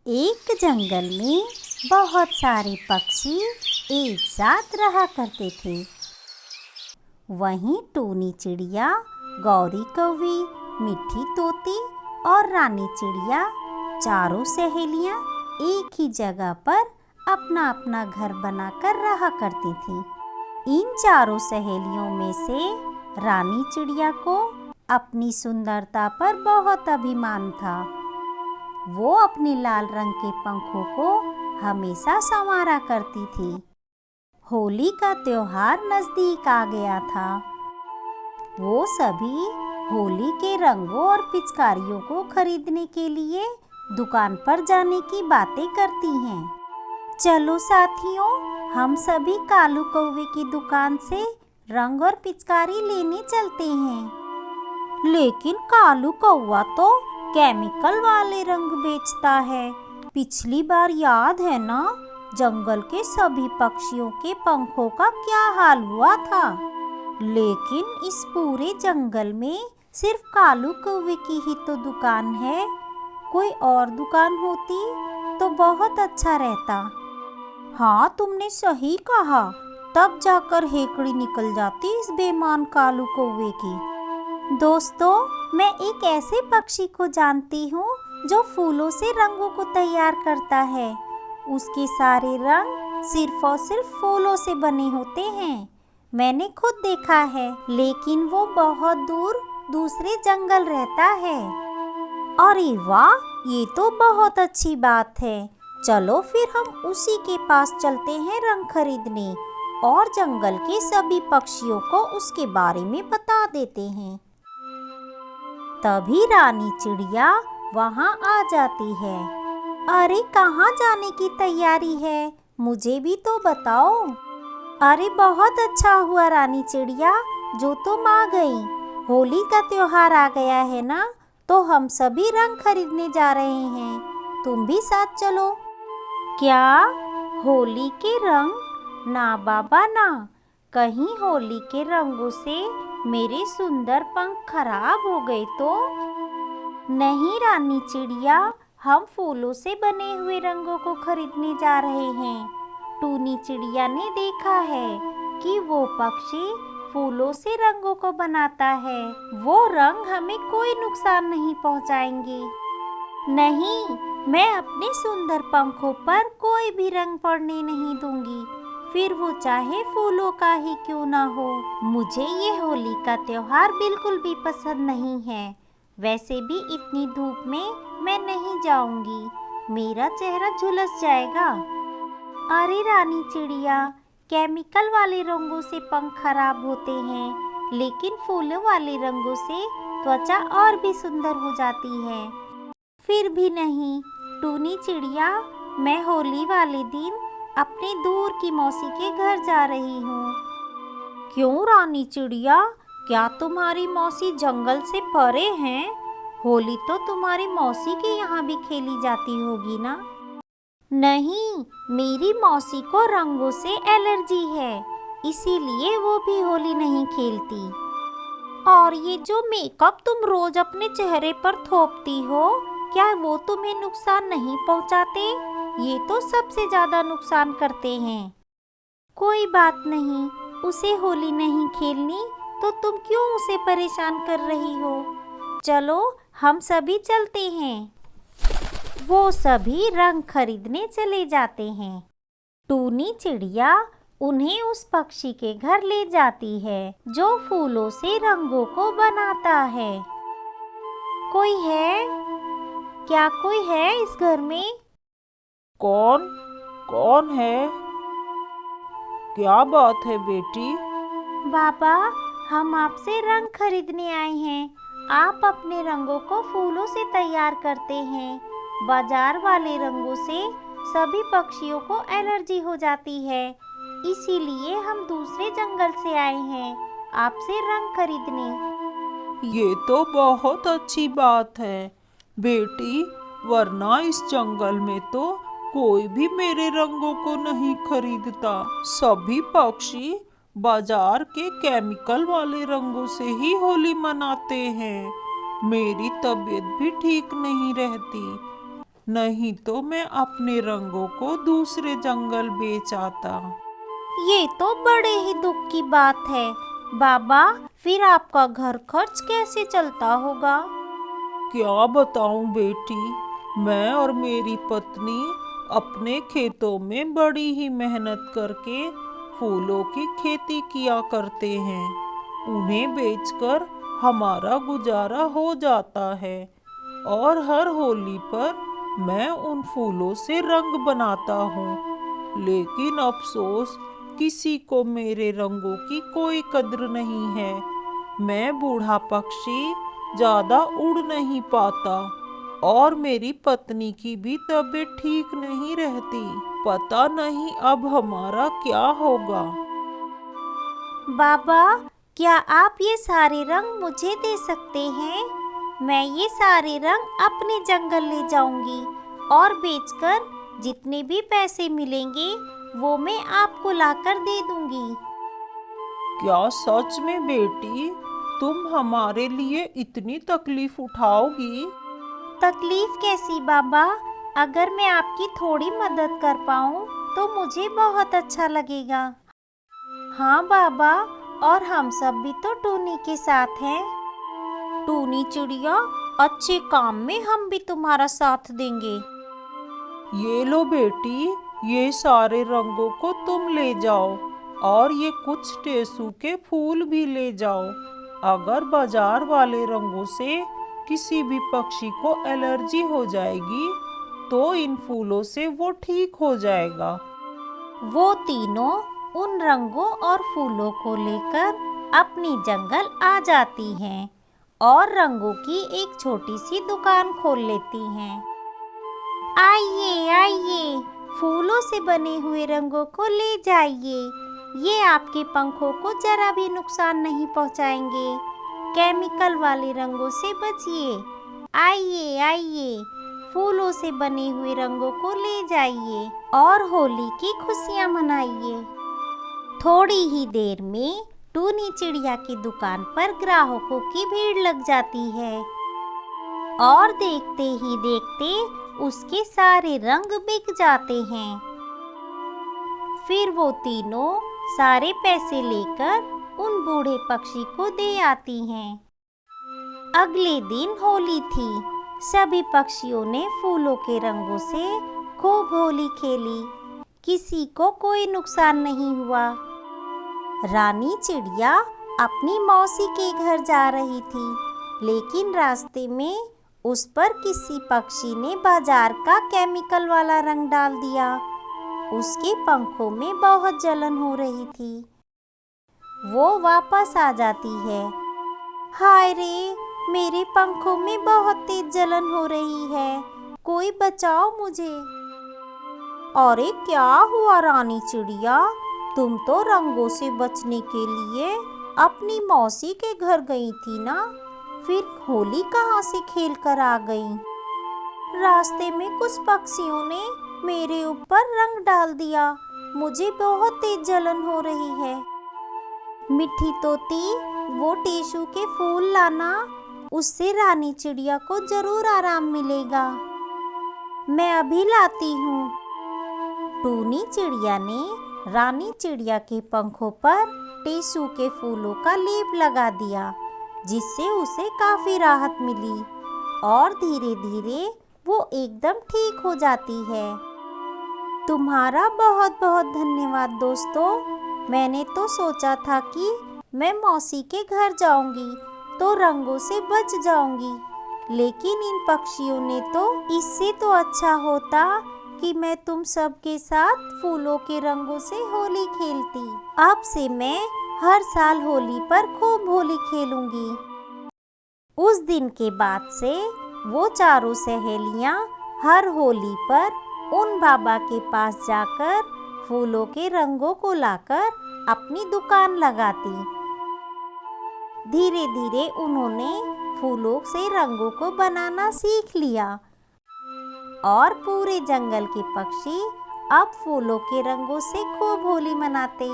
एक जंगल में बहुत सारे पक्षी एक साथ रहा करते थे। वहीं टूनी चिड़िया, गौरी कौवी, मिठी तोती और रानी चिड़िया चारों सहेलियां एक ही जगह पर अपना अपना घर बनाकर रहा करती थीं। इन चारों सहेलियों में से रानी चिड़िया को अपनी सुंदरता पर बहुत अभिमान था। वो अपने लाल रंग के पंखों को हमेशा संवारा करती थी। होली का त्योहार नजदीक आ गया था। वो सभी होली के रंगों और पिचकारियों को खरीदने के लिए दुकान पर जाने की बातें करती हैं। चलो साथियों, हम सभी कालू कौवे की दुकान से रंग और पिचकारी लेने चलते हैं। लेकिन कालू कौवा तो केमिकल वाले रंग बेचता है। पिछली बार याद है ना, जंगल के सभी पक्षियों के पंखों का क्या हाल हुआ था। लेकिन इस पूरे जंगल में सिर्फ कालू कौवे की ही तो दुकान है। कोई और दुकान होती तो बहुत अच्छा रहता। हाँ, तुमने सही कहा। तब जाकर हेकड़ी निकल जाती इस बेईमान कालू कौवे की। दोस्तों, मैं एक ऐसे पक्षी को जानती हूँ जो फूलों से रंगों को तैयार करता है। उसके सारे रंग सिर्फ और सिर्फ फूलों से बने होते हैं। मैंने खुद देखा है, लेकिन वो बहुत दूर दूसरे जंगल रहता है। अरे वाह, ये तो बहुत अच्छी बात है। चलो फिर हम उसी के पास चलते हैं रंग खरीदने और जंगल के सभी पक्षियों को उसके बारे में बता देते हैं। तभी रानी चिड़िया वहाँ आ जाती है। अरे, कहाँ जाने की तैयारी है, मुझे भी तो बताओ। अरे, बहुत अच्छा हुआ रानी चिड़िया जो तुम आ गई। होली का त्योहार आ गया है ना, तो हम सभी रंग खरीदने जा रहे हैं। तुम भी साथ चलो। क्या होली के रंग? ना बाबा ना, कहीं होली के रंगों से मेरे सुंदर पंख खराब हो गए तो? नहीं रानी चिड़िया, हम फूलों से बने हुए रंगों को खरीदने जा रहे हैं। टूनी चिड़िया ने देखा है कि वो पक्षी फूलों से रंगों को बनाता है। वो रंग हमें कोई नुकसान नहीं पहुंचाएंगे। नहीं, मैं अपने सुंदर पंखों पर कोई भी रंग पड़ने नहीं दूंगी, फिर वो चाहे फूलों का ही क्यों ना हो। मुझे ये होली का त्योहार बिल्कुल भी पसंद नहीं है। वैसे भी इतनी धूप में मैं नहीं जाऊंगी, मेरा चेहरा झुलस जाएगा। अरे रानी चिड़िया, केमिकल वाले रंगों से पंख खराब होते हैं, लेकिन फूलों वाले रंगों से त्वचा और भी सुंदर हो जाती है। फिर भी नहीं टूनी चिड़िया, मैं होली वाले दिन अपनी दूर की मौसी के घर जा रही हूँ। क्यों रानी चिड़िया, क्या तुम्हारी मौसी जंगल से परे हैं? होली तो तुम्हारी मौसी के यहाँ भी खेली जाती होगी ना? नहीं, मेरी मौसी को रंगों से एलर्जी है, इसीलिए वो भी होली नहीं खेलती। और ये जो मेकअप तुम रोज अपने चेहरे पर थोपती हो, क्या वो तुम्हें नुकसान नहीं पहुंचाते? ये तो सबसे ज्यादा नुकसान करते हैं। कोई बात नहीं, उसे होली नहीं खेलनी तो तुम क्यों उसे परेशान कर रही हो? चलो हम सभी चलते हैं। वो सभी रंग खरीदने चले जाते हैं। टूनी चिड़िया उन्हें उस पक्षी के घर ले जाती है जो फूलों से रंगों को बनाता है। कोई है? क्या कोई है इस घर में? कौन कौन है? क्या बात है बेटी? बाबा, हम आपसे रंग खरीदने आए हैं। आप अपने रंगों को फूलों से तैयार करते हैं। बाजार वाले रंगों से सभी पक्षियों को एलर्जी हो जाती है, इसीलिए हम दूसरे जंगल से आए हैं आपसे रंग खरीदने। ये तो बहुत अच्छी बात है बेटी, वरना इस जंगल में तो कोई भी मेरे रंगों को नहीं खरीदता। सभी पक्षी बाजार के केमिकल वाले रंगों से ही होली मनाते हैं। मेरी तबीयत भी ठीक नहीं रहती। नहीं तो मैं अपने रंगों को दूसरे जंगल बेच आता। ये तो बड़े ही दुख की बात है। बाबा, फिर आपका घर खर्च कैसे चलता होगा? क्या बताऊं बेटी, मैं और मेरी पत्नी अपने खेतों में बड़ी ही मेहनत करके फूलों की खेती किया करते हैं। उन्हें बेचकर हमारा गुजारा हो जाता है और हर होली पर मैं उन फूलों से रंग बनाता हूँ। लेकिन अफसोस, किसी को मेरे रंगों की कोई कद्र नहीं है। मैं बूढ़ा पक्षी ज्यादा उड़ नहीं पाता और मेरी पत्नी की भी तबीयत ठीक नहीं रहती। पता नहीं अब हमारा क्या होगा। बाबा, क्या आप ये सारे रंग मुझे दे सकते हैं? मैं ये सारे रंग अपने जंगल ले जाऊंगी और बेचकर जितने भी पैसे मिलेंगे वो मैं आपको लाकर दे दूंगी। क्या सच में बेटी, तुम हमारे लिए इतनी तकलीफ उठाओगी? तकलीफ कैसी बाबा? अगर मैं आपकी थोड़ी मदद कर पाऊँ तो मुझे बहुत अच्छा लगेगा। हाँ बाबा, और हम सब भी तो टूनी के साथ हैं। टूनी चिड़िया, अच्छे काम में हम भी तुम्हारा साथ देंगे। ये लो बेटी, ये सारे रंगों को तुम ले जाओ और ये कुछ टेसू के फूल भी ले जाओ। अगर बाजार वाले रंगों से किसी भी पक्षी को एलर्जी हो जाएगी तो इन फूलों से वो ठीक हो जाएगा। वो तीनों उन रंगों और फूलों को लेकर अपनी जंगल आ जाती हैं और रंगों की एक छोटी सी दुकान खोल लेती हैं। आइए आइए, फूलों से बने हुए रंगों को ले जाइए। ये आपके पंखों को जरा भी नुकसान नहीं पहुंचाएंगे। केमिकल वाले रंगों से बचिए। आइए आइए, फूलों से बने हुए रंगों को ले जाइए और होली की खुशियां मनाइए। थोड़ी ही देर में टूनी चिड़िया की दुकान पर ग्राहकों की भीड़ लग जाती है और देखते ही देखते उसके सारे रंग बिक जाते हैं। फिर वो तीनों सारे पैसे लेकर उन बूढ़े पक्षी को दे आती हैं। अगले दिन होली थी। सभी पक्षियों ने फूलों के रंगों से खूब होली खेली। किसी को कोई नुकसान नहीं हुआ। रानी चिड़िया अपनी मौसी के घर जा रही थी, लेकिन रास्ते में उस पर किसी पक्षी ने बाजार का केमिकल वाला रंग डाल दिया। उसके पंखों में बहुत जलन हो रही थी। वो वापस आ जाती है। हाय रे, मेरे पंखों में बहुत तेज जलन हो रही है, कोई बचाओ मुझे। अरे क्या हुआ रानी चिड़िया, तुम तो रंगों से बचने के लिए अपनी मौसी के घर गई थी ना, फिर होली कहाँ से खेल कर आ गई? रास्ते में कुछ पक्षियों ने मेरे ऊपर रंग डाल दिया, मुझे बहुत तेज जलन हो रही है। मिठी तोती, वो टेसू के फूल लाना, उससे रानी चिड़िया को जरूर आराम मिलेगा। मैं अभी लाती हूँ। टूनी चिड़िया ने रानी चिड़िया के पंखों पर टेसू के फूलों का लेप लगा दिया, जिससे उसे काफी राहत मिली और धीरे धीरे वो एकदम ठीक हो जाती है। तुम्हारा बहुत बहुत धन्यवाद दोस्तों। मैंने तो सोचा था कि मैं मौसी के घर जाऊंगी तो रंगों से बच जाऊंगी, लेकिन इन पक्षियों ने तो इससे तो अच्छा होता कि मैं तुम सब के साथ फूलों के रंगों से होली खेलती। अब से मैं हर साल होली पर खूब होली खेलूंगी। उस दिन के बाद से वो चारों सहेलियां हर होली पर उन बाबा के पास जाकर फूलों के रंगों को लाकर अपनी दुकान लगाती। धीरे धीरे उन्होंने फूलों से रंगों को बनाना सीख लिया और पूरे जंगल के पक्षी अब फूलों के रंगों से खूब होली मनाते।